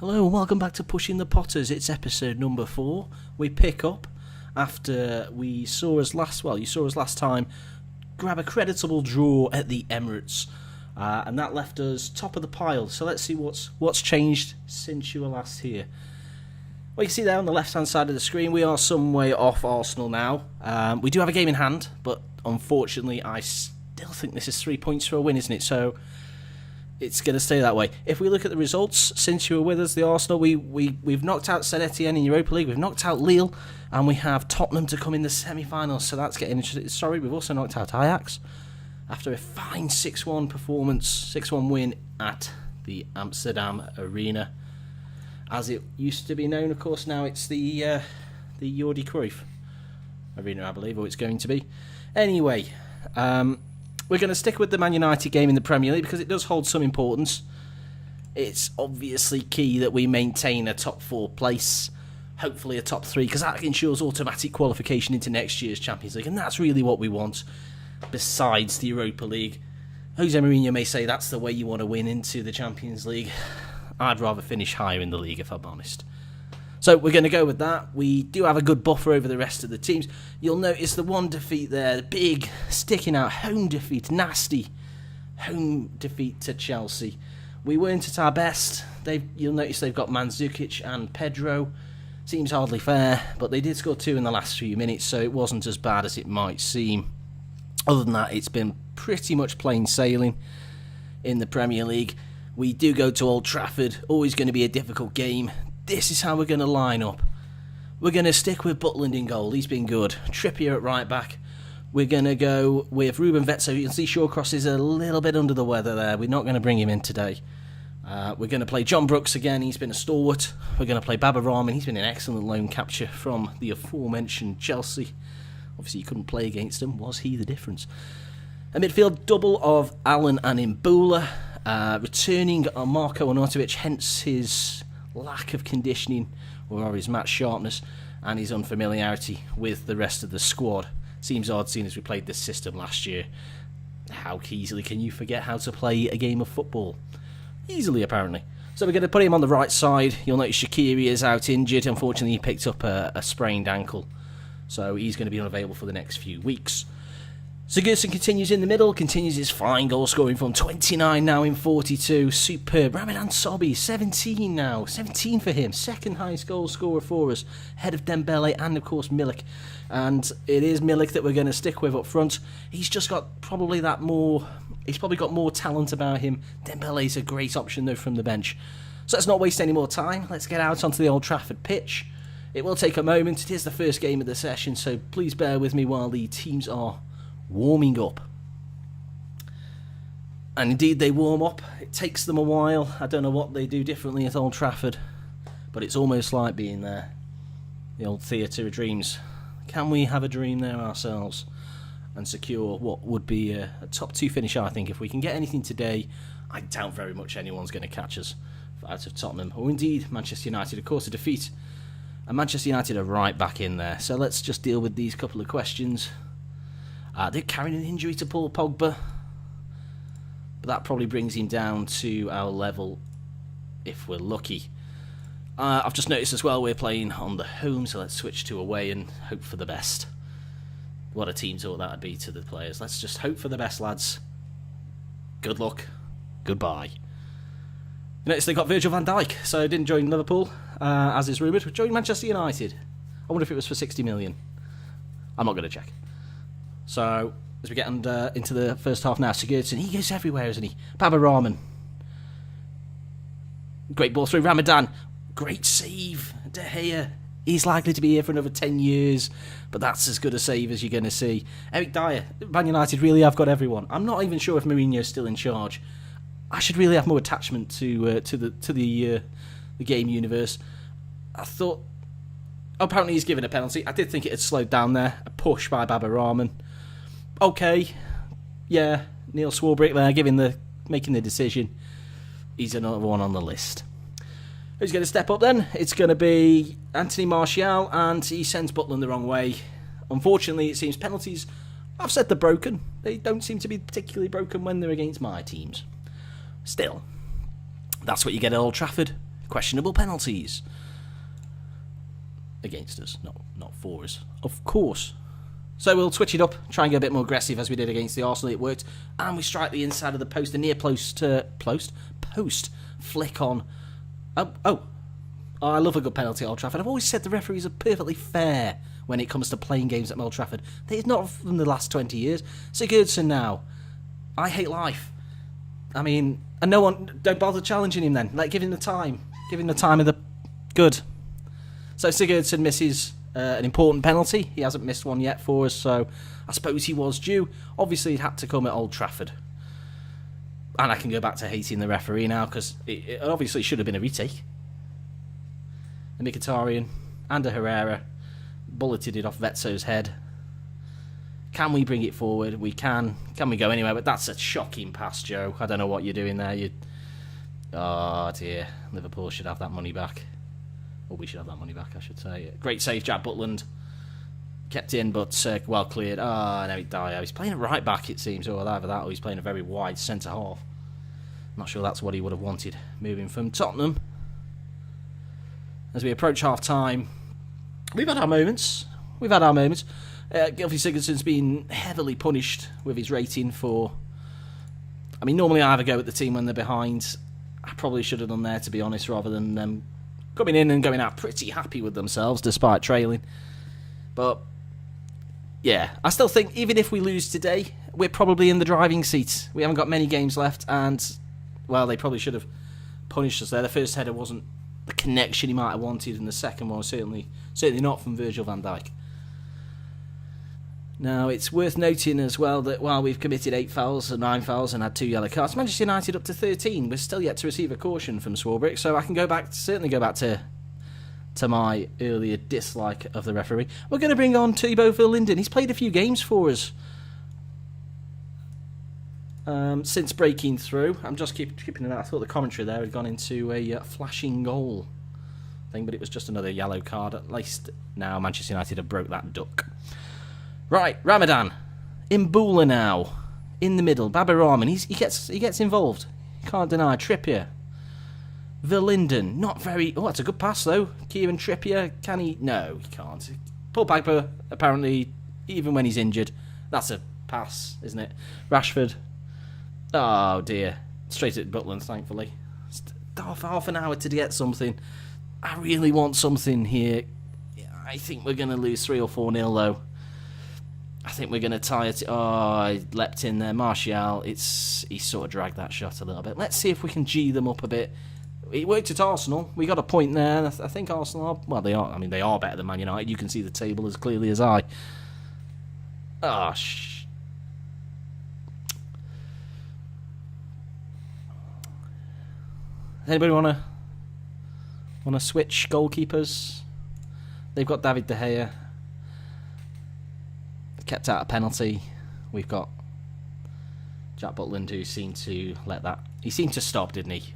Hello and welcome back to Pushing the Potters. It's episode number 4. We pick up after you saw us last time grab a creditable draw at the Emirates, and that left us top of the pile. So let's see what's changed since you were last here. Well, you can see there on the left hand side of the screen we are some way off Arsenal now. We do have a game in hand, but unfortunately I still think this is 3 points for a win, isn't it? So it's going to stay that way. If we look at the results since you were with us, the Arsenal, we've knocked out Saint Etienne in Europa League, we've knocked out Lille, and we have Tottenham to come in the semi-finals, so that's getting interesting. Sorry, we've also knocked out Ajax after a fine 6-1 performance, 6-1 win at the Amsterdam Arena. As it used to be known, of course, now it's the Jordi Cruyff Arena, I believe, or it's going to be. Anyway, we're going to stick with the Man United game in the Premier League because it does hold some importance. It's obviously key that we maintain a top 4 place, hopefully a top 3, because that ensures automatic qualification into next year's Champions League, and that's really what we want, besides the Europa League. Jose Mourinho may say that's the way you want to win into the Champions League. I'd rather finish higher in the league, if I'm honest. So we're going to go with that. We do have a good buffer over the rest of the teams. You'll notice the one defeat there, the big, sticking out home defeat, nasty home defeat to Chelsea. We weren't at our best. You'll notice they've got Mandzukic and Pedro. Seems hardly fair, but they did score 2 in the last few minutes, so it wasn't as bad as it might seem. Other than that, it's been pretty much plain sailing in the Premier League. We do go to Old Trafford, always going to be a difficult game. This is how we're going to line up. We're going to stick with Butland in goal. He's been good. Trippier at right back. We're going to go with Ruben Vetso. You can see Shawcross is a little bit under the weather there. We're not going to bring him in today. We're going to play John Brooks again. He's been a stalwart. We're going to play Baba Rahman. He's been an excellent loan capture from the aforementioned Chelsea. Obviously, you couldn't play against him. Was he the difference? A midfield double of Allen and Imbula. Returning Marko Arnautovic, hence his lack of conditioning or his match sharpness and his unfamiliarity with the rest of the squad. Seems odd seeing as we played this system last year. How easily can you forget how to play a game of football? Easily, apparently. So we're going to put him on the right side. You'll notice Shaqiri is out injured. Unfortunately, he picked up a sprained ankle, so he's going to be unavailable for the next few weeks. Sigurdsson continues in the middle, continues his fine goal scoring from 29 now in 42. Superb. Ramadan Sobhi, 17 now. 17 for him. Second highest goal scorer for us. Ahead of Dembele and, of course, Milik. And it is Milik that we're going to stick with up front. He's just got he's probably got more talent about him. Dembele's a great option, though, from the bench. So let's not waste any more time. Let's get out onto the Old Trafford pitch. It will take a moment. It is the first game of the session, so please bear with me while the teams are warming up. And indeed they warm up. It takes them a while. I don't know what they do differently at Old Trafford, but it's almost like being there. The old theatre of dreams. Can we have a dream there ourselves and secure what would be a top 2 finish? I think if we can get anything today, I doubt very much anyone's going to catch us out of Tottenham, or indeed Manchester United. Of course, a defeat, and Manchester United are right back in there. So let's just deal with these couple of questions. They're carrying an injury to Paul Pogba, but that probably brings him down to our level if we're lucky. I've just noticed as well we're playing on the home, so let's switch to away and hope for the best. What a team talk that would be to the players. Let's just hope for the best, lads. Good luck. Goodbye. You notice they got Virgil van Dijk, so didn't join Liverpool, as is rumoured. Joined Manchester United. I wonder if it was for 60 million. I'm not going to check. So, as we get into the first half now, Sigurdsson, he goes everywhere, isn't he? Baba Rahman. Great ball through. Ramadan. Great save. De Gea. He's likely to be here for another 10 years, but that's as good a save as you're going to see. Eric Dyer. Man United really have got everyone. I'm not even sure if Mourinho's still in charge. I should really have more attachment to the game universe. I thought... Apparently he's given a penalty. I did think it had slowed down there. A push by Baba Rahman. Okay, yeah, Neil Swarbrick there making the decision. He's another one on the list. Who's going to step up then? It's going to be Anthony Martial, and he sends Butland the wrong way. Unfortunately, it seems penalties, I've said they're broken. They don't seem to be particularly broken when they're against my teams. Still, that's what you get at Old Trafford. questionable penalties against us, not for us, of course. So we'll switch it up, try and get a bit more aggressive as we did against the Arsenal. It worked, and we strike the inside of the post, the near post flick on. Oh, I love a good penalty at Old Trafford. I've always said the referees are perfectly fair when it comes to playing games at Old Trafford. They're not from the last 20 years. Sigurdsson now. I hate life. I mean, and no one, don't bother challenging him then. Like, give him the time. Give him the time of the good. So Sigurdsson misses an important penalty. He hasn't missed one yet for us, so I suppose he was due. Obviously, it had to come at Old Trafford. And I can go back to hating the referee now, because it obviously should have been a retake. The Mkhitaryan and a Herrera bulleted it off Vetso's head. Can we bring it forward? We can. Can we go anywhere? But that's a shocking pass, Joe. I don't know what you're doing there. Oh, dear. Liverpool should have that money back. Or we should have that money back, I should say. Great save, Jack Butland. Kept in, but well cleared. No, he's playing a right back, it seems. Or either that, or he's playing a very wide centre-half. Not sure that's what he would have wanted, moving from Tottenham. As we approach half-time, we've had our moments. Gylfi Sigurdsson's been heavily punished with his rating for... I mean, normally I have a go at the team when they're behind. I probably should have done there, to be honest, rather than them coming in and going out pretty happy with themselves despite trailing. But, yeah, I still think even if we lose today, we're probably in the driving seat. We haven't got many games left, and, well, they probably should have punished us there. The first header wasn't the connection he might have wanted, and the second one was certainly not from Virgil van Dijk. Now, it's worth noting as well that while we've committed 8 fouls and 9 fouls and had 2 yellow cards, Manchester United up to 13. We're still yet to receive a caution from Swarbrick, so I can certainly go back to my earlier dislike of the referee. We're going to bring on Thibaut Verlinden. He's played a few games for us since breaking through. I'm just keeping an eye. I thought the commentary there had gone into a flashing goal thing, but it was just another yellow card. At least now Manchester United have broke that duck. Right, Ramadan, Imbula now, in the middle, Baba Rahman, he gets involved, can't deny. Trippier, Verlinden, not very, that's a good pass though. Kieran Trippier, can he? No, he can't. Paul Pogba, apparently, even when he's injured, that's a pass, isn't it? Rashford, oh dear, straight at Butland, thankfully. Half an hour to get something. I really want something here. I think we're going to lose 3 or 4-0 though. I think we're going to tie it. I leapt in there. Martial, he sort of dragged that shot a little bit. Let's see if we can G them up a bit. It worked at Arsenal. We got a point there. I think Arsenal they are. I mean, they are better than Man United. You can see the table as clearly as I. Anybody want to switch goalkeepers? They've got David De Gea. Kept out a penalty. We've got Jack Butland, who seemed to let that... He seemed to stop, didn't he?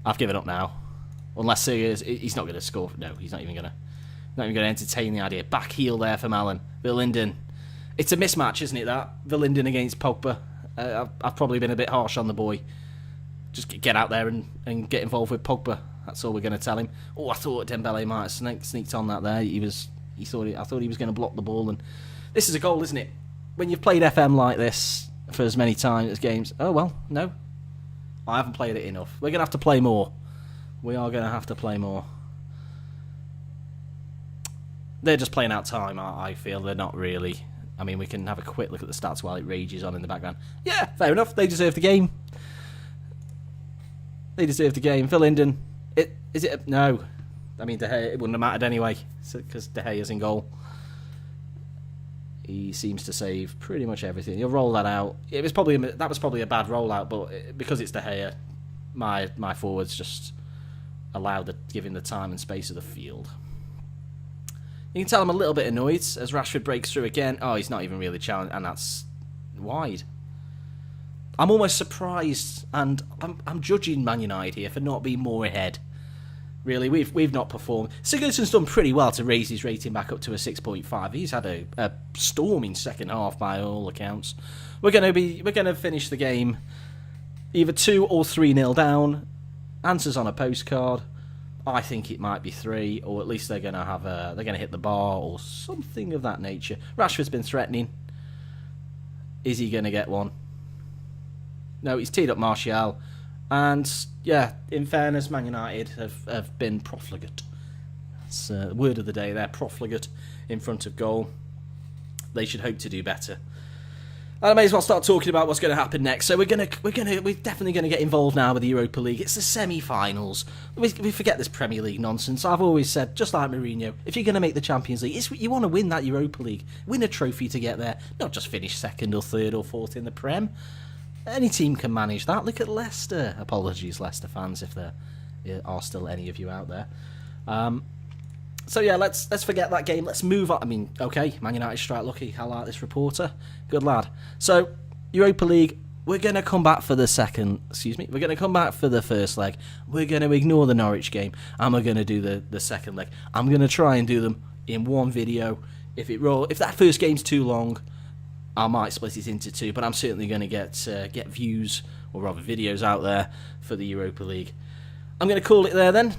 I've given up now. Unless he's not going to score. No, he's not even going to entertain the idea. Back heel there from Allen. Verlinden. It's a mismatch, isn't it, that? Verlinden against Pogba. I've probably been a bit harsh on the boy. Just get out there and get involved with Pogba. That's all we're going to tell him. Oh, I thought Dembele might have sneaked on that there. I thought he was going to block the ball, and this is a goal, isn't it? When you've played FM like this for as many times as games, oh well, no, I haven't played it enough. We're going to have to play more. We are going to have to play more. They're just playing out time, I feel. They're not really. I mean, we can have a quick look at the stats while it rages on in the background. Yeah, fair enough. They deserve the game. Verlinden. Is it? No. I mean, De Gea, it wouldn't have mattered anyway, because De Gea's in goal. He seems to save pretty much everything. He'll roll that out. That was probably a bad rollout, but because it's De Gea, my forwards just give him the time and space of the field. You can tell I'm a little bit annoyed as Rashford breaks through again. Oh, he's not even really challenged, and that's wide. I'm almost surprised, and I'm judging Man United here for not being more ahead. Really, we've not performed. Sigurdsson's done pretty well to raise his rating back up to a 6.5. He's had a storming second half by all accounts. We're going to finish the game either 2 or 3-0 down. Answers on a postcard. I think it might be 3, or at least they're going to hit the bar or something of that nature. Rashford's been threatening. Is he going to get one? No, he's teed up Martial. And, yeah, in fairness, Man United have been profligate. That's the word of the day there, profligate in front of goal. They should hope to do better. And I may as well start talking about what's going to happen next. So we're definitely going to get involved now with the Europa League. It's the semi-finals. We forget this Premier League nonsense. I've always said, just like Mourinho, if you're going to make the Champions League, you want to win that Europa League. Win a trophy to get there, not just finish 2nd or 3rd or 4th in the Prem. Any team can manage that. Look at Leicester. Apologies, Leicester fans, if there are still any of you out there. So yeah, let's forget that game. Let's move on. I mean, okay, Man United strike lucky. I like this reporter. Good lad. So, Europa League, we're going to come back for the we're going to come back for the first leg. We're going to ignore the Norwich game, and we're going to do the second leg. I'm going to try and do them in one video. If that first game's too long, I might split it into 2, but I'm certainly going to get views, or rather videos out there for the Europa League. I'm going to call it there then.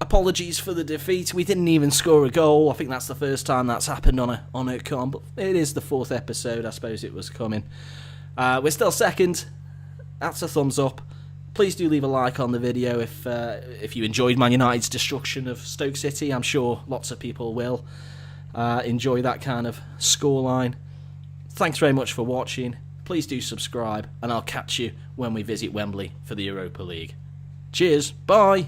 Apologies for the defeat. We didn't even score a goal. I think that's the first time that's happened on a con, but it is the 4th episode. I suppose it was coming. We're still 2nd. That's a thumbs up. Please do leave a like on the video if you enjoyed Man United's destruction of Stoke City. I'm sure lots of people will enjoy that kind of scoreline. Thanks very much for watching. Please do subscribe, and I'll catch you when we visit Wembley for the Europa League. Cheers. Bye.